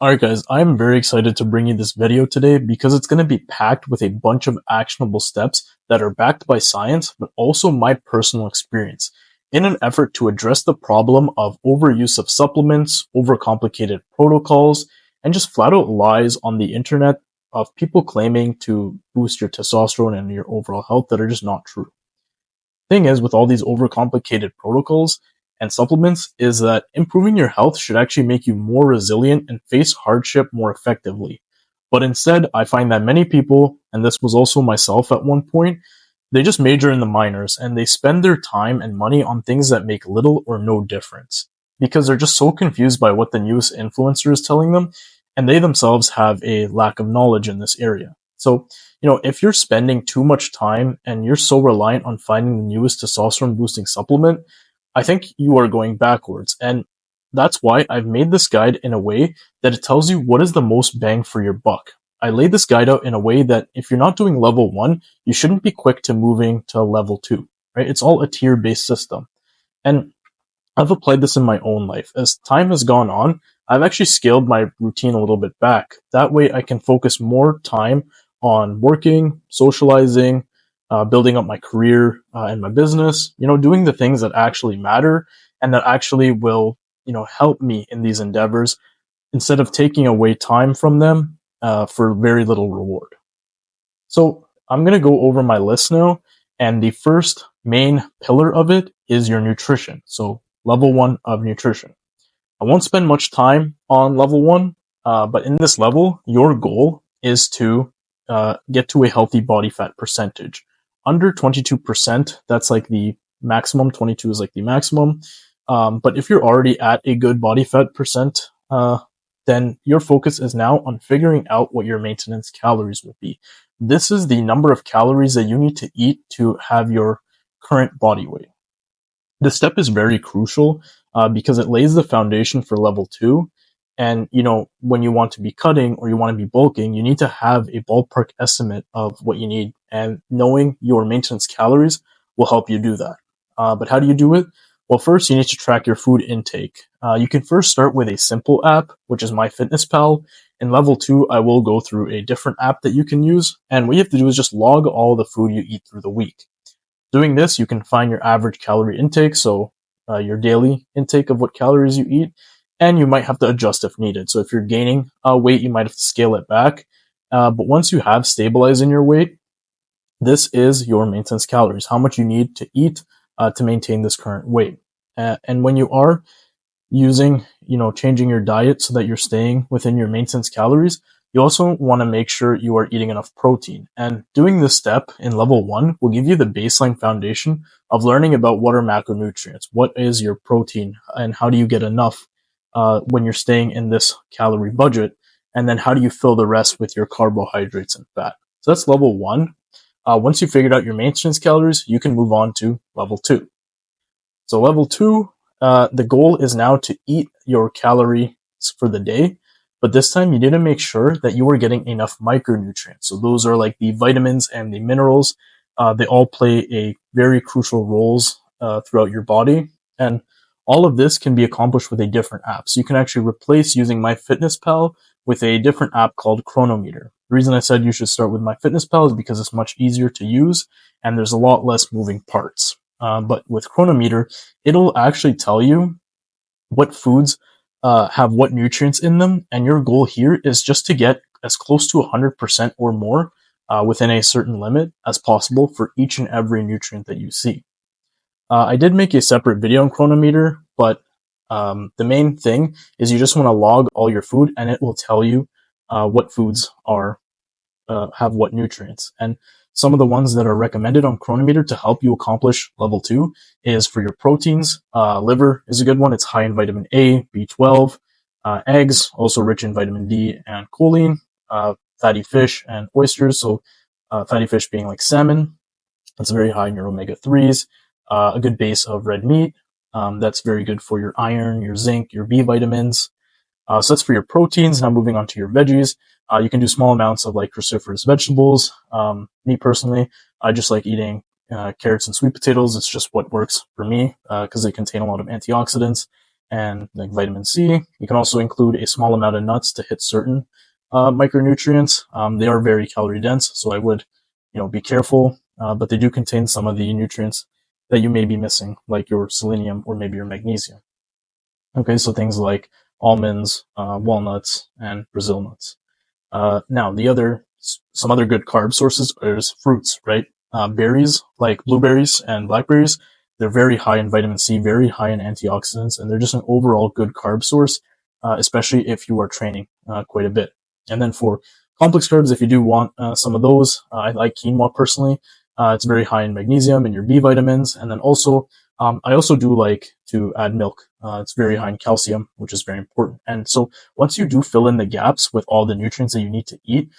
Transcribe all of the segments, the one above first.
Alright guys, I'm very excited to bring you this video today because it's going to be packed with a bunch of actionable steps that are backed by science, but also my personal experience in an effort to address the problem of overuse of supplements, overcomplicated protocols, and just flat out lies on the internet of people claiming to boost your testosterone and your overall health that are just not true. Thing is, with all these overcomplicated protocols and supplements, is that improving your health should actually make you more resilient and face hardship more effectively. But instead, I find that many people, and this was also myself at one point, they just major in the minors and they spend their time and money on things that make little or no difference because they're just so confused by what the newest influencer is telling them, and they themselves have a lack of knowledge in this area. So, if you're spending too much time and you're so reliant on finding the newest testosterone boosting supplement, I think you are going backwards. And that's why I've made this guide in a way that it tells you what is the most bang for your buck. I laid this guide out in a way that if you're not doing level 1, you shouldn't be quick to moving to level 2, right? It's all a tier-based system. And I've applied this in my own life. As time has gone on, I've actually scaled my routine a little bit back. That way I can focus more time on working, socializing, building up my career and my business, doing the things that actually matter and that actually will, help me in these endeavors instead of taking away time from them for very little reward. So I'm going to go over my list now. And the first main pillar of it is your nutrition. So level 1 of nutrition. I won't spend much time on level 1, but in this level, your goal is to get to a healthy body fat percentage. Under 22%, that's like the maximum. 22 is like the maximum. But if you're already at a good body fat percent, then your focus is now on figuring out what your maintenance calories will be. This is the number of calories that you need to eat to have your current body weight. This step is very crucial because it lays the foundation for level 2. And, when you want to be cutting or you want to be bulking, you need to have a ballpark estimate of what you need. And knowing your maintenance calories will help you do that. But how do you do it? Well, first, you need to track your food intake. You can first start with a simple app, which is MyFitnessPal. In level 2, I will go through a different app that you can use. And what you have to do is just log all the food you eat through the week. Doing this, you can find your average calorie intake, so your daily intake of what calories you eat, and you might have to adjust if needed. So if you're gaining weight, you might have to scale it back. But once you have stabilized in your weight, this is your maintenance calories, how much you need to eat to maintain this current weight. And when you are using, changing your diet so that you're staying within your maintenance calories, you also want to make sure you are eating enough protein. And doing this step in level 1 will give you the baseline foundation of learning about what are macronutrients, what is your protein, and how do you get enough when you're staying in this calorie budget, and then how do you fill the rest with your carbohydrates and fat. So that's level 1. Once you figured out your maintenance calories, you can move on to level 2. So level 2, the goal is now to eat your calories for the day. But this time you need to make sure that you are getting enough micronutrients. So those are like the vitamins and the minerals. They all play a very crucial roles throughout your body. And all of this can be accomplished with a different app. So you can actually replace using MyFitnessPal with a different app called Chronometer. The reason I said you should start with MyFitnessPal is because it's much easier to use and there's a lot less moving parts. But with Chronometer, it'll actually tell you what foods have what nutrients in them, and your goal here is just to get as close to 100% or more within a certain limit as possible for each and every nutrient that you see. I did make a separate video on Chronometer, but the main thing is you just want to log all your food and it will tell you what foods are have what nutrients. And some of the ones that are recommended on Chronometer to help you accomplish level 2 is for your proteins. Liver is a good one. It's high in vitamin A, B12, eggs, also rich in vitamin D and choline, fatty fish and oysters. So fatty fish being like salmon. That's very high in your omega-3s. A good base of red meat. That's very good for your iron, your zinc, your B vitamins. So that's for your proteins. Now moving on to your veggies. You can do small amounts of like cruciferous vegetables. Me personally, I just like eating carrots and sweet potatoes. It's just what works for me because they contain a lot of antioxidants and like vitamin C. You can also include a small amount of nuts to hit certain micronutrients. They are very calorie dense, so I would, be careful, but they do contain some of the nutrients that you may be missing, like your selenium or maybe your magnesium. Okay, so things like almonds, walnuts, and Brazil nuts. Now, some other good carb sources is fruits, right? Berries like blueberries and blackberries, they're very high in vitamin C, very high in antioxidants, and they're just an overall good carb source, especially if you are training quite a bit. And then for complex carbs, if you do want some of those, I like quinoa personally. It's very high in magnesium and your B vitamins. And then also, I also do like to add milk. It's very high in calcium, which is very important. And so once you do fill in the gaps with all the nutrients that you need to eat,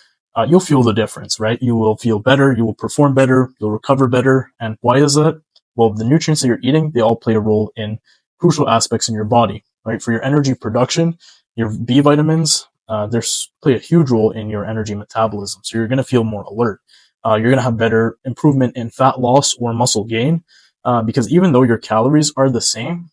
you'll feel the difference, right? You will feel better, you will perform better, you'll recover better. And why is that? Well, the nutrients that you're eating, they all play a role in crucial aspects in your body, right? For your energy production, your B vitamins, they play a huge role in your energy metabolism. So you're going to feel more alert. You're going to have better improvement in fat loss or muscle gain, because even though your calories are the same,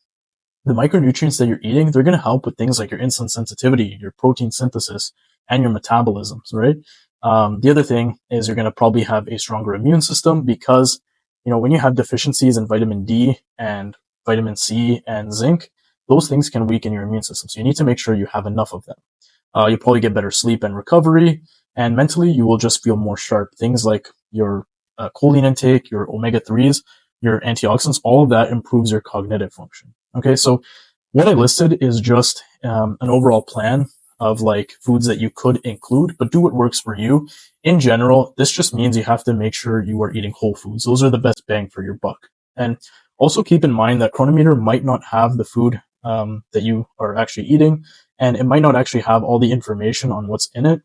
the micronutrients that you're eating, they're going to help with things like your insulin sensitivity, your protein synthesis, and your metabolisms, right? The other thing is you're going to probably have a stronger immune system because, when you have deficiencies in vitamin D and vitamin C and zinc, those things can weaken your immune system. So you need to make sure you have enough of them. You'll probably get better sleep and recovery, and mentally you will just feel more sharp. Things like your choline intake, your omega-3s, your antioxidants, all of that improves your cognitive function. Okay, so what I listed is just an overall plan of like foods that you could include, but do what works for you. In general, this just means you have to make sure you are eating whole foods. Those are the best bang for your buck. And also keep in mind that Chronometer might not have the food that you are actually eating, and it might not actually have all the information on what's in it.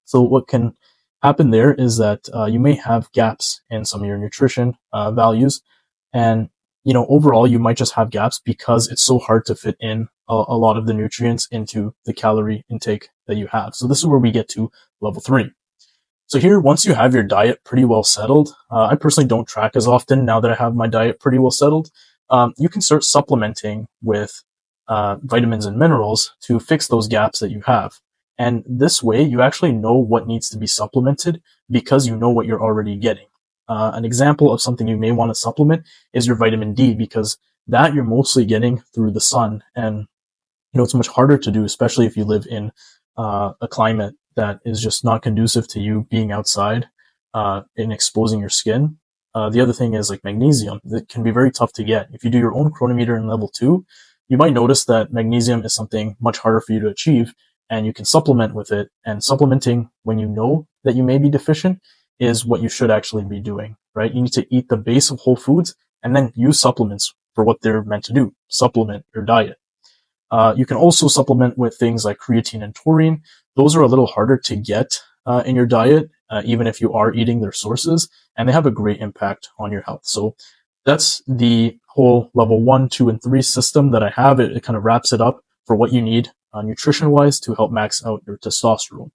So what can happen there is that you may have gaps in some of your nutrition values, and overall you might just have gaps because it's so hard to fit in a lot of the nutrients into the calorie intake that you have. So this is where we get to level 3. So here, once you have your diet pretty well settled, I personally don't track as often now that I have my diet pretty well settled. You can start supplementing with vitamins and minerals to fix those gaps that you have. And this way, you actually know what needs to be supplemented because you know what you're already getting. An example of something you may want to supplement is your vitamin D, because that you're mostly getting through the sun. And, it's much harder to do, especially if you live in a climate that is just not conducive to you being outside and exposing your skin. The other thing is like magnesium. That can be very tough to get. If you do your own Chronometer in level 2, you might notice that magnesium is something much harder for you to achieve, and you can supplement with it. And supplementing when you know that you may be deficient is what you should actually be doing, right? You need to eat the base of whole foods and then use supplements for what they're meant to do, supplement your diet. You can also supplement with things like creatine and taurine. Those are a little harder to get in your diet, even if you are eating their sources, and they have a great impact on your health. So that's the whole level 1, 2, and 3 system that I have. It kind of wraps it up for what you need nutrition-wise to help max out your testosterone.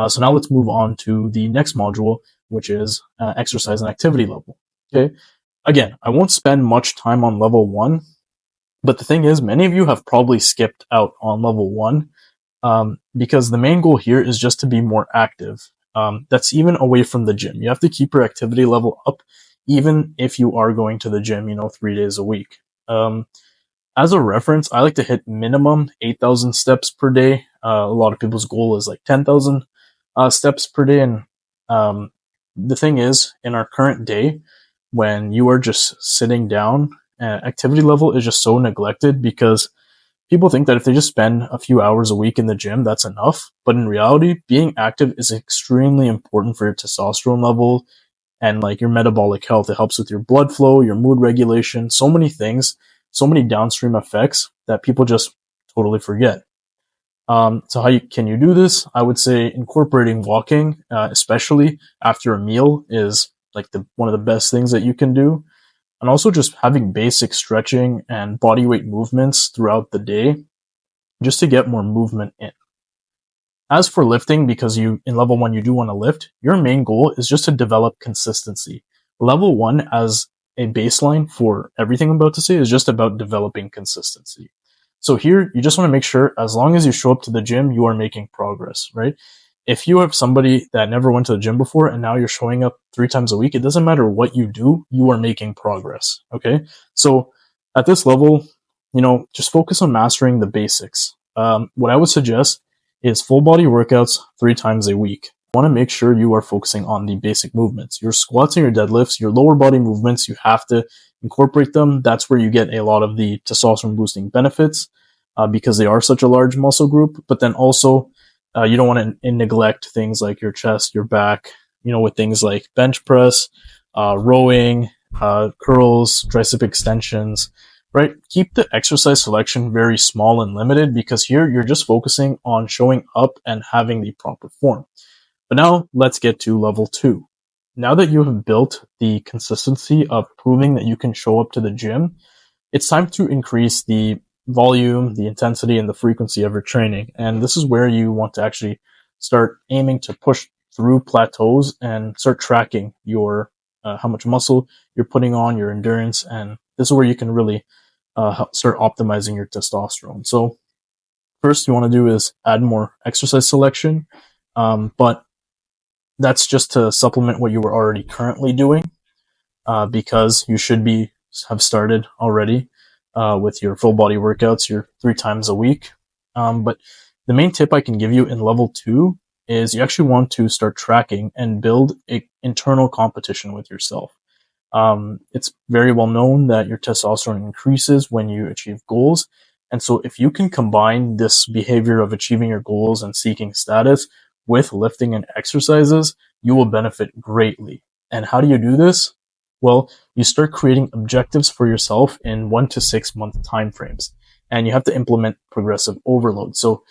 So now let's move on to the next module, which is exercise and activity level. Okay. Again, I won't spend much time on level 1, but the thing is, many of you have probably skipped out on level 1 because the main goal here is just to be more active. That's even away from the gym. You have to keep your activity level up, even if you are going to the gym, 3 days a week. As a reference, I like to hit minimum 8,000 steps per day. A lot of people's goal is like 10,000 steps per day. And the thing is, in our current day, when you are just sitting down, activity level is just so neglected because people think that if they just spend a few hours a week in the gym, that's enough. But in reality, being active is extremely important for your testosterone level and like your metabolic health. It helps with your blood flow, your mood regulation, so many things, so many downstream effects that people just totally forget. So can you do this? I would say incorporating walking, especially after a meal, is like one of the best things that you can do. And also just having basic stretching and body weight movements throughout the day just to get more movement in. As for lifting, because in level 1 you do want to lift, your main goal is just to develop consistency. Level 1 as a baseline for everything I'm about to say is just about developing consistency. So here, you just want to make sure as long as you show up to the gym, you are making progress, right? If you have somebody that never went to the gym before and now you're showing up 3 times a week, it doesn't matter what you do, you are making progress. Okay. So at this level, just focus on mastering the basics. What I would suggest is full body workouts 3 times a week. You want to make sure you are focusing on the basic movements. Your squats and your deadlifts, your lower body movements, you have to incorporate them. That's where you get a lot of the testosterone boosting benefits because they are such a large muscle group. But then also, you don't want to neglect things like your chest, your back, with things like bench press, rowing, curls, tricep extensions, right? Keep the exercise selection very small and limited because here you're just focusing on showing up and having the proper form. But now let's get to level 2. Now that you have built the consistency of proving that you can show up to the gym, it's time to increase the volume, the intensity, and the frequency of your training. And this is where you want to actually start aiming to push through plateaus and start tracking your how much muscle you're putting on, your endurance, and this is where you can really start optimizing your testosterone. So first you want to do is add more exercise selection, but that's just to supplement what you were already currently doing, because you should have started already with your full body workouts, your 3 times a week. But the main tip I can give you in level 2 is you actually want to start tracking and build an internal competition with yourself. It's very well known that your testosterone increases when you achieve goals. And so if you can combine this behavior of achieving your goals and seeking status with lifting and exercises, you will benefit greatly. And how do you do this? Well, you start creating objectives for yourself in 1 to 6 month timeframes, and you have to implement progressive overload. So,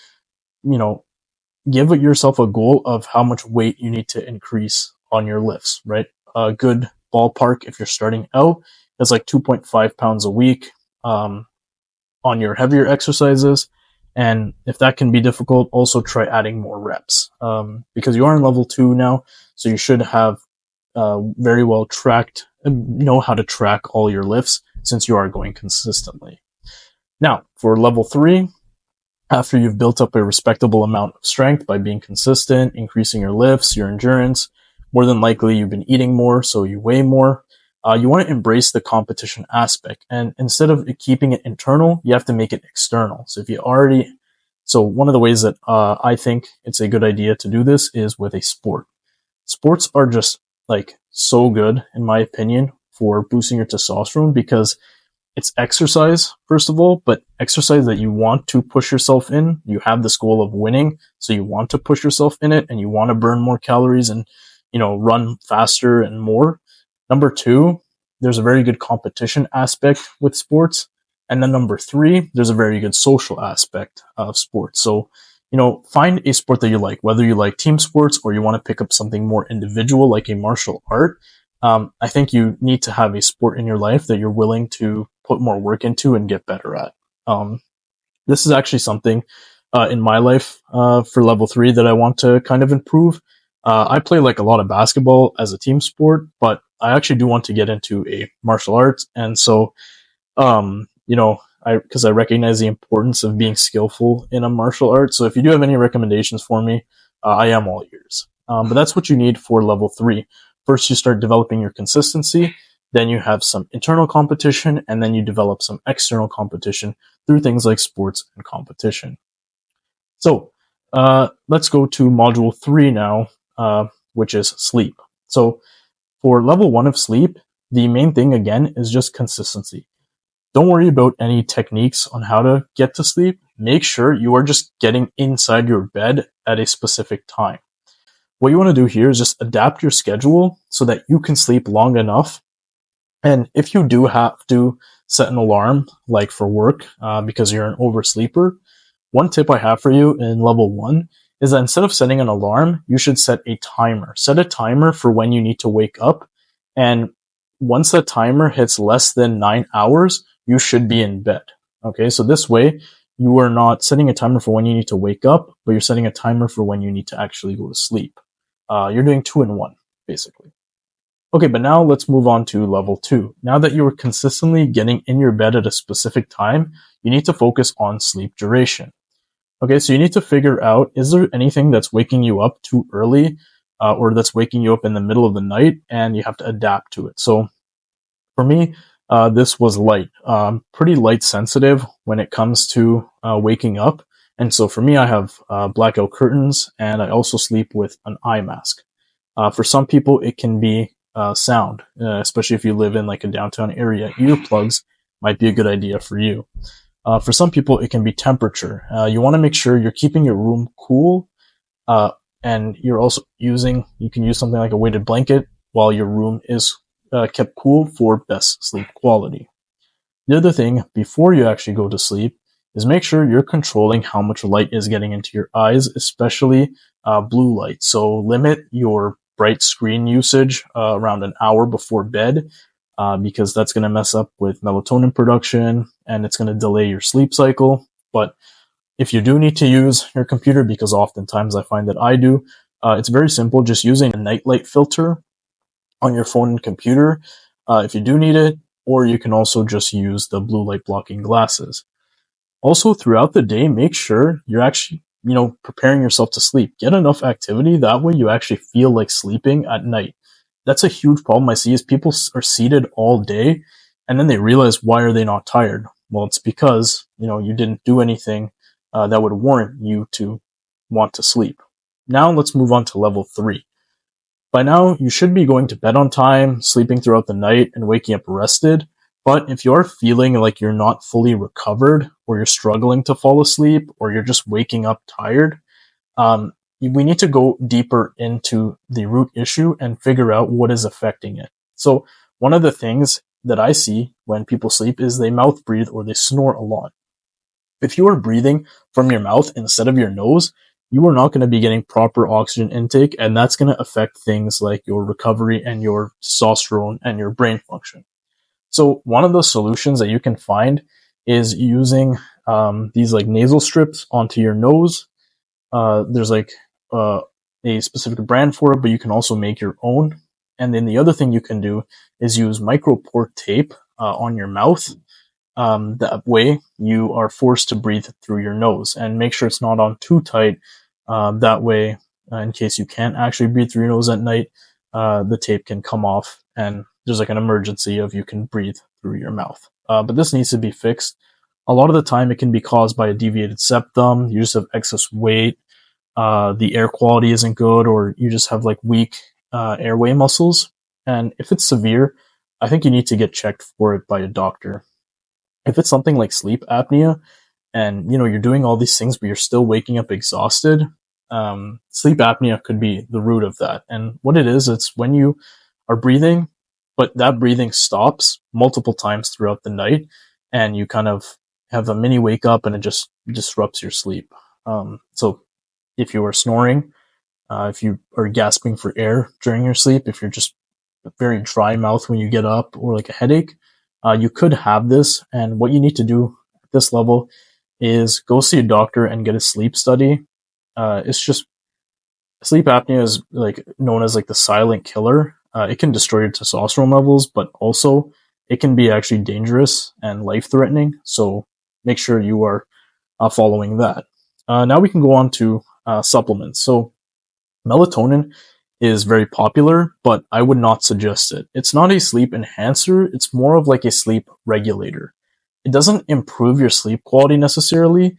give yourself a goal of how much weight you need to increase on your lifts, right? A good ballpark, if you're starting out, is like 2.5 pounds a week on your heavier exercises. And if that can be difficult, also try adding more reps because you are in level 2 now. So you should have very well tracked, know how to track all your lifts since you are going consistently. Now, for level 3, after you've built up a respectable amount of strength by being consistent, increasing your lifts, your endurance, more than likely you've been eating more, so you weigh more. You want to embrace the competition aspect. And instead of keeping it internal, you have to make it external. So one of the ways that I think it's a good idea to do this is with a sport. Sports are just like so good, in my opinion, for boosting your testosterone because it's exercise, first of all, but exercise that you want to push yourself in. You have this goal of winning, so you want to push yourself in it and you want to burn more calories and, run faster and more. Number 2, there's a very good competition aspect with sports. And then number 3, there's a very good social aspect of sports. So, find a sport that you like, whether you like team sports or you want to pick up something more individual like a martial art. I think you need to have a sport in your life that you're willing to put more work into and get better at. This is actually something in my life for level 3 that I want to kind of improve. I play like a lot of basketball as a team sport, but I actually do want to get into a martial arts. And so, because I recognize the importance of being skillful in a martial art. So if you do have any recommendations for me, I am all ears. But that's what you need for level 3. First, you start developing your consistency. Then you have some internal competition, and then you develop some external competition through things like sports and competition. So let's go to module 3 now, which is sleep. So for level 1 of sleep, the main thing, again, is just consistency. Don't worry about any techniques on how to get to sleep. Make sure you are just getting inside your bed at a specific time. What you want to do here is just adapt your schedule so that you can sleep long enough. And if you do have to set an alarm, like for work, because you're an oversleeper, one tip I have for you in level 1 is that instead of setting an alarm, you should set a timer. Set a timer for when you need to wake up. And once that timer hits less than 9 hours, you should be in bed. Okay, so this way, you are not setting a timer for when you need to wake up, but you're setting a timer for when you need to actually go to sleep. You're doing 2 in 1, basically. Okay, but now let's move on to level 2. Now that you are consistently getting in your bed at a specific time, you need to focus on sleep duration. Okay, so you need to figure out, is there anything that's waking you up too early, or that's waking you up in the middle of the night, and you have to adapt to it. So for me, this was light. Pretty light sensitive when it comes to waking up. And so for me, I have blackout curtains, and I also sleep with an eye mask. For some people, it can be sound, especially if you live in like a downtown area. Earplugs might be a good idea for you. For some people, it can be temperature. You want to make sure you're keeping your room cool, uh, and you can use something like a weighted blanket while your room is kept cool for best sleep quality. The other thing, before you actually go to sleep, is make sure you're controlling how much light is getting into your eyes, especially blue light. So limit your bright screen usage around an hour before bed, because that's going to mess up with melatonin production and it's going to delay your sleep cycle. But if you do need to use your computer, because oftentimes I find that I do, it's very simple, just using a nightlight filter on your phone and computer if you do need it, or you can also just use the blue light blocking glasses. Also, throughout the day, make sure you're actually, preparing yourself to sleep. Get enough activity. That way you actually feel like sleeping at night. That's a huge problem I see is people are seated all day and then they realize, why are they not tired? Well, it's because, you didn't do anything that would warrant you to want to sleep. Now let's move on to level 3. By now, you should be going to bed on time, sleeping throughout the night, and waking up rested. But if you're feeling like you're not fully recovered, or you're struggling to fall asleep, or you're just waking up tired, we need to go deeper into the root issue and figure out what is affecting it. So one of the things that I see when people sleep is they mouth breathe or they snore a lot. If you are breathing from your mouth instead of your nose, you are not going to be getting proper oxygen intake, and that's going to affect things like your recovery and your testosterone and your brain function. So one of the solutions that you can find is using these like nasal strips onto your nose. There's like a specific brand for it, but you can also make your own. And then the other thing you can do is use micropore tape on your mouth. That way you are forced to breathe through your nose, and make sure it's not on too tight. That way, in case you can't actually breathe through your nose at night, the tape can come off and there's like an emergency of you can breathe through your mouth. But this needs to be fixed. A lot of the time it can be caused by a deviated septum. You just have excess weight. The air quality isn't good, or you just have like weak airway muscles. And if it's severe, I think you need to get checked for it by a doctor. If it's something like sleep apnea and you're doing all these things but you're still waking up exhausted, sleep apnea could be the root of that. And what it is, it's when you are breathing but that breathing stops multiple times throughout the night and you kind of have a mini wake up and it just disrupts your sleep. So if you are snoring, if you are gasping for air during your sleep, if you're just very dry mouth when you get up, or like a headache, you could have this. And what you need to do at this level is go see a doctor and get a sleep study. It's just, sleep apnea is like known as like the silent killer. It can destroy your testosterone levels, but also it can be actually dangerous and life threatening. So make sure you are following that. Now we can go on to supplements. So melatonin is very popular, but I would not suggest it. It's not a sleep enhancer. It's more of like a sleep regulator. It doesn't improve your sleep quality necessarily.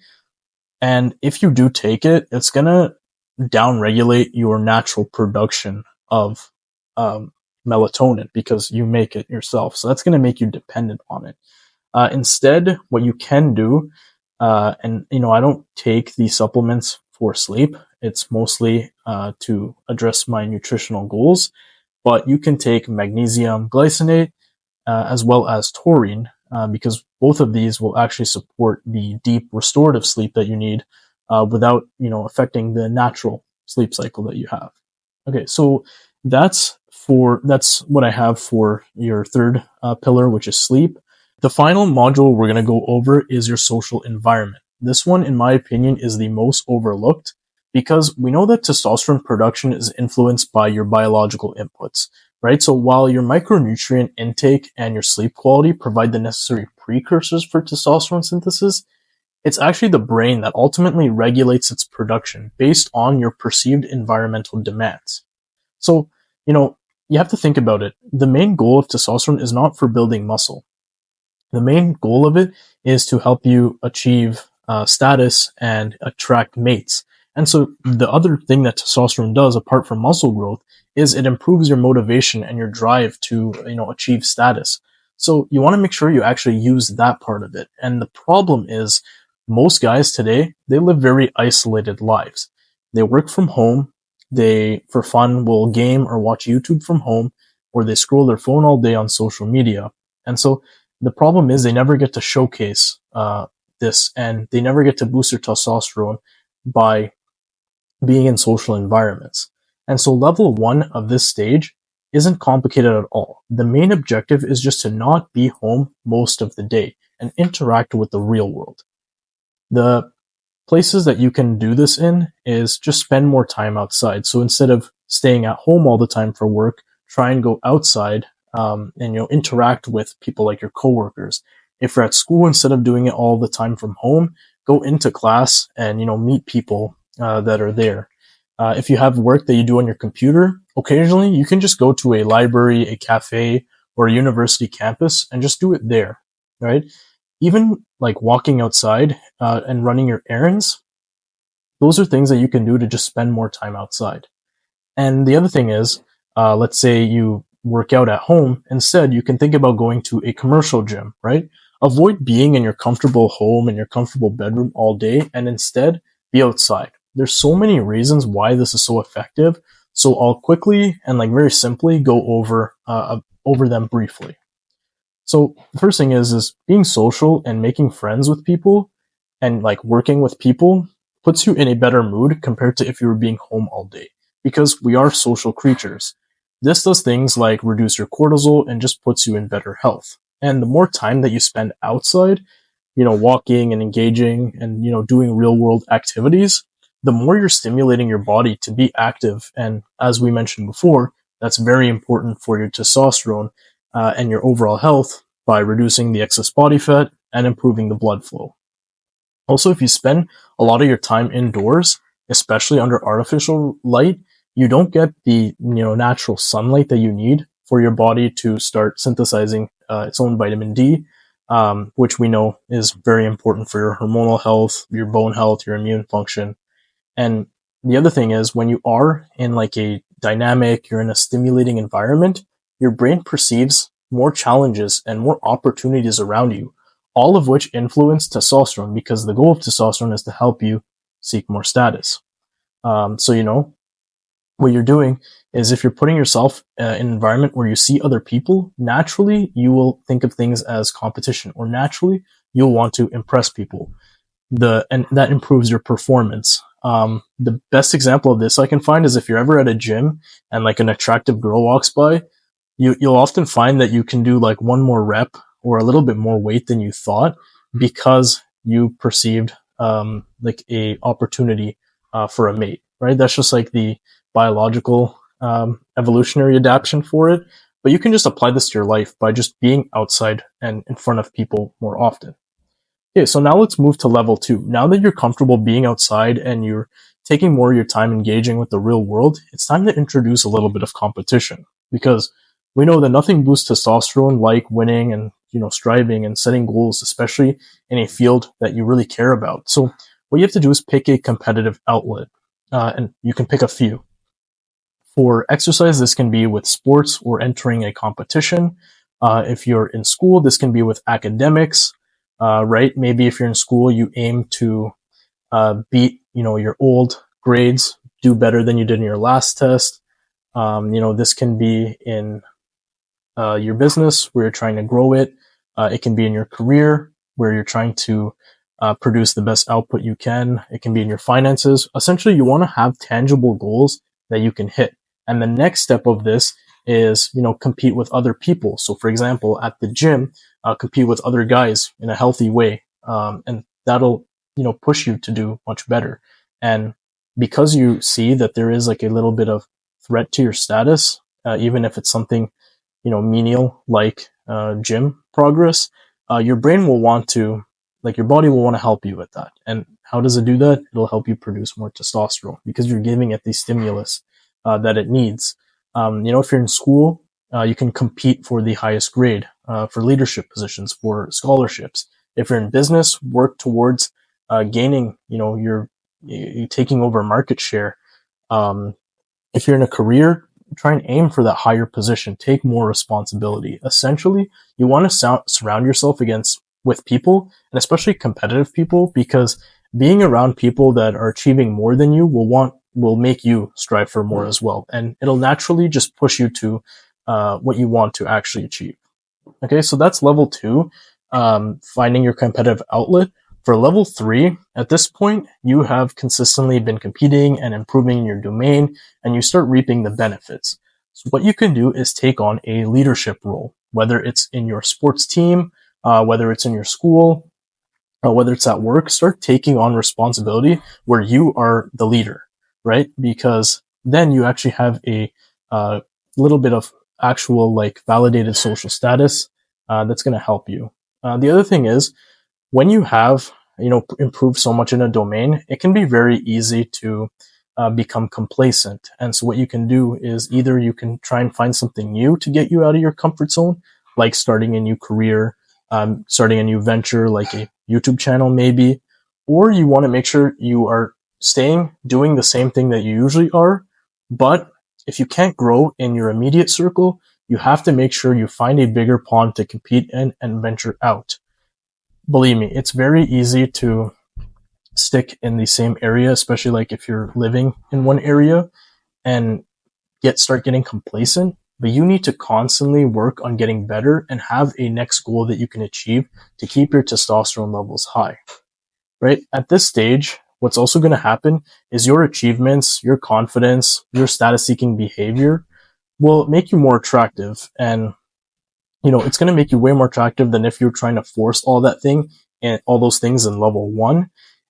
And if you do take it, it's going to downregulate your natural production of melatonin because you make it yourself. So that's going to make you dependent on it. Instead, what you can do, and I don't take these supplements for sleep. It's mostly to address my nutritional goals, but you can take magnesium glycinate as well as taurine because both of these will actually support the deep restorative sleep that you need without affecting the natural sleep cycle that you have. Okay, so that's what I have for your third pillar, which is sleep. The final module we're going to go over is your social environment. This one, in my opinion, is the most overlooked because we know that testosterone production is influenced by your biological inputs. right? So while your micronutrient intake and your sleep quality provide the necessary precursors for testosterone synthesis, it's actually the brain that ultimately regulates its production based on your perceived environmental demands. So, you know, you have to think about it. The main goal of testosterone is not for building muscle. The main goal of it is to help you achieve status and attract mates. And so the other thing that testosterone does, apart from muscle growth, is it improves your motivation and your drive to, achieve status. So you want to make sure you actually use that part of it. And the problem is most guys today, they live very isolated lives. They work from home. They, for fun, will game or watch YouTube from home, or they scroll their phone all day on social media. And so the problem is they never get to showcase this, and they never get to boost their testosterone by being in social environments. And so level 1 of this stage isn't complicated at all. The main objective is just to not be home most of the day and interact with the real world. The places that you can do this in is just spend more time outside. So instead of staying at home all the time for work, try and go outside and interact with people like your coworkers. If you're at school, instead of doing it all the time from home, go into class and meet people that are there. If you have work that you do on your computer, occasionally you can just go to a library, a cafe, or a university campus and just do it there, right? Even like walking outside and running your errands, those are things that you can do to just spend more time outside. And the other thing is, let's say you work out at home. Instead, you can think about going to a commercial gym, right? Avoid being in your comfortable home and your comfortable bedroom all day, and instead be outside. There's so many reasons why this is so effective. So I'll quickly and very simply go over them briefly. So the first thing is being social and making friends with people and working with people puts you in a better mood compared to if you were being home all day, because we are social creatures. This does things like reduce your cortisol and just puts you in better health. And the more time that you spend outside, walking and engaging and, doing real world activities, the more you're stimulating your body to be active. And as we mentioned before, that's very important for your testosterone and your overall health by reducing the excess body fat and improving the blood flow. Also, if you spend a lot of your time indoors, especially under artificial light, you don't get the natural sunlight that you need for your body to start synthesizing its own vitamin D, which we know is very important for your hormonal health, your bone health, your immune function. And the other thing is, when you are in a dynamic, you're in a stimulating environment, your brain perceives more challenges and more opportunities around you, all of which influence testosterone, because the goal of testosterone is to help you seek more status. So, what you're doing is, if you're putting yourself in an environment where you see other people, naturally you will think of things as competition, or naturally you'll want to impress people. And that improves your performance. The best example of this I can find is if you're ever at a gym and an attractive girl walks by, you'll often find that you can do one more rep or a little bit more weight than you thought, because you perceived a opportunity for a mate, right? That's just the biological evolutionary adaptation for it. But you can just apply this to your life by just being outside and in front of people more often. Okay, so now let's move to level 2. Now that you're comfortable being outside and you're taking more of your time engaging with the real world, it's time to introduce a little bit of competition, because we know that nothing boosts testosterone like winning and striving and setting goals, especially in a field that you really care about. So what you have to do is pick a competitive outlet, and you can pick a few. For exercise, this can be with sports or entering a competition. If you're in school, this can be with academics. Right? Maybe if you're in school, you aim to beat, your old grades, do better than you did in your last test. This can be in your business where you're trying to grow it. It can be in your career where you're trying to produce the best output you can. It can be in your finances. Essentially, you want to have tangible goals that you can hit. And the next step of this is, compete with other people. So for example, at the gym, compete with other guys in a healthy way. And that'll, push you to do much better. And because you see that there is a little bit of threat to your status even if it's something, menial like gym progress, your brain will want to, like your body will want to help you with that. And how does it do that? It'll help you produce more testosterone because you're giving it the stimulus that it needs. If you're in school, you can compete for the highest grade, for leadership positions, for scholarships. If you're in business, work towards gaining, you're taking over market share. If you're in a career, try and aim for that higher position, take more responsibility. Essentially, you want to surround yourself with people, and especially competitive people, because being around people that are achieving more than you will make you strive for more as well. And it'll naturally just push you to what you want to actually achieve. Okay, so that's level 2, finding your competitive outlet. For level 3, at this point, you have consistently been competing and improving in your domain, and you start reaping the benefits. So what you can do is take on a leadership role, whether it's in your sports team, whether it's in your school, whether it's at work. Start taking on responsibility where you are the leader, right? Because then you actually have a little bit of actual like validated social status that's going to help you. The other thing is, when you have improved so much in a domain, it can be very easy to become complacent. And so what you can do is either you can try and find something new to get you out of your comfort zone, like starting a new career, starting a new venture, like a YouTube channel maybe, or you want to make sure you are doing the same thing that you usually are. But if you can't grow in your immediate circle, you have to make sure you find a bigger pond to compete in and venture out. Believe me, it's very easy to stick in the same area, especially like if you're living in one area and start getting complacent. But you need to constantly work on getting better and have a next goal that you can achieve to keep your testosterone levels high, right? At this stage, what's also going to happen is your achievements, your confidence, your status-seeking behavior will make you more attractive. And it's going to make you way more attractive than if you're trying to force all those things in level 1.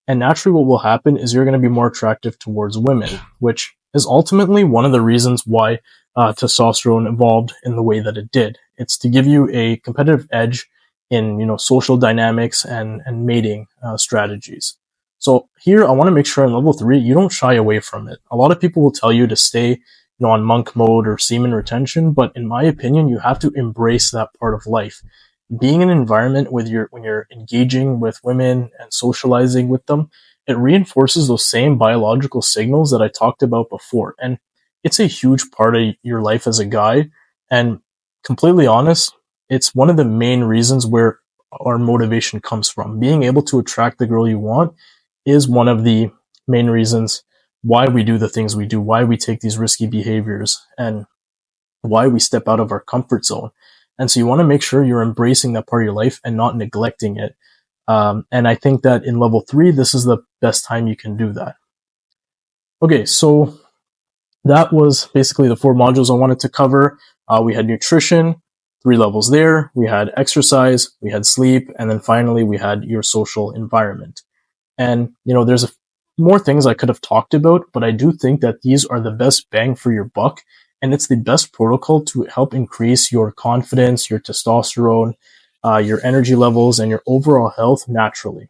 And naturally what will happen is you're going to be more attractive towards women, which is ultimately one of the reasons why testosterone evolved in the way that it did. It's to give you a competitive edge in, social dynamics and mating strategies. So here I want to make sure in level 3, you don't shy away from it. A lot of people will tell you to stay on monk mode or semen retention, but in my opinion, you have to embrace that part of life. Being in an environment when you're engaging with women and socializing with them, it reinforces those same biological signals that I talked about before. And it's a huge part of your life as a guy. And completely honest, it's one of the main reasons where our motivation comes from. Being able to attract the girl you want is one of the main reasons why we do the things we do, why we take these risky behaviors, and why we step out of our comfort zone. And so you want to make sure you're embracing that part of your life and not neglecting it. And I think that in level 3, this is the best time you can do that. Okay, so that was basically the 4 modules I wanted to cover. We had nutrition, 3 levels there. We had exercise, we had sleep, and then finally we had your social environment. And, there's more things I could have talked about, but I do think that these are the best bang for your buck. And it's the best protocol to help increase your confidence, your testosterone, your energy levels, and your overall health naturally.